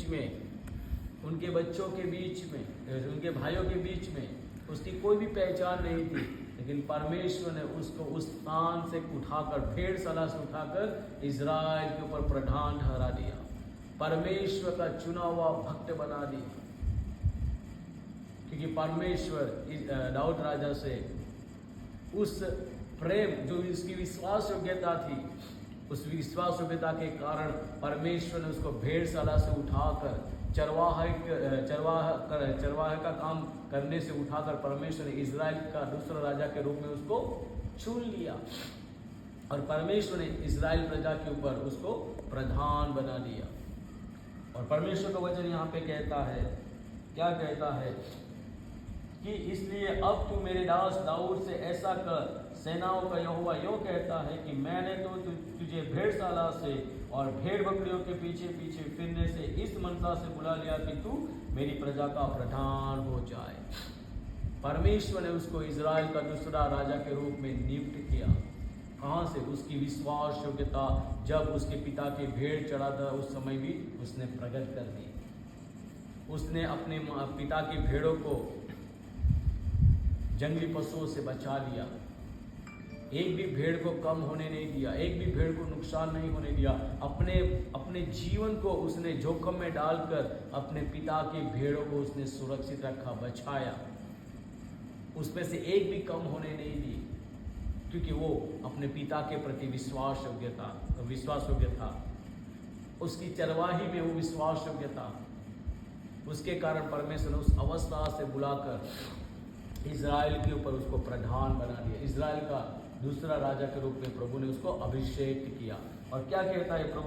बीच में, उनके बच्चों के बीच में, उनके भाइयों के बीच में उसकी कोई भी पहचान नहीं थी, लेकिन परमेश्वर ने उसको उस स्थान से उठाकर, भेड़शाला से उठाकर इज़राइल के ऊपर प्रधान ठहरा दिया, परमेश्वर का चुना हुआ भक्त बना दिया। क्योंकि परमेश्वर दाऊद राजा से उस प्रेम, जो इसकी विश्वास योग्यता थी, उस विश्वास योग्यता के कारण परमेश्वर ने उसको भेड़शाला से उठाकर चरवाहे का काम करने से उठाकर परमेश्वर ने इज़राइल का दूसरा राजा के रूप में उसको चुन लिया और परमेश्वर ने इज़राइल प्रजा के ऊपर उसको प्रधान बना दिया। और परमेश्वर का वचन यहाँ पे कहता है, क्या कहता है कि इसलिए अब तू मेरे दास दाऊद से ऐसा कर, सेनाओं का यहोवा यो कहता है कि मैंने तो तुझे भेड़शाला से और भेड़ बकरियों के पीछे पीछे फिरने से इस मनसा से बुला लिया कि तू मेरी प्रजा का प्रधान हो जाए। परमेश्वर ने उसको इज़राइल का दूसरा राजा के रूप में नियुक्त किया। कहाँ से? उसकी विश्वास योग्यता, जब उसके पिता के भेड़ चढ़ा था उस समय भी उसने प्रकट कर दी। उसने अपने पिता की भेड़ों को जंगली पशुओं से बचा लिया, एक भी भेड़ को कम होने नहीं दिया, एक भी भेड़ को नुकसान नहीं होने दिया। अपने जीवन को उसने जोखिम में डालकर अपने पिता की भेड़ों को उसने सुरक्षित रखा, बचाया, उसमें से एक भी कम होने नहीं दी, क्योंकि वो अपने पिता के प्रति विश्वास योग्य था। उसकी चरवाही में वो विश्वास योग्य था। उसके कारण परमेश्वर ने उस अवस्था से बुलाकर इज़राइल के ऊपर उसको प्रधान बना दिया। इज़राइल का दूसरा राजा के रूप में प्रभु ने उसको अभिषेक किया। और क्या कहता है प्रभु?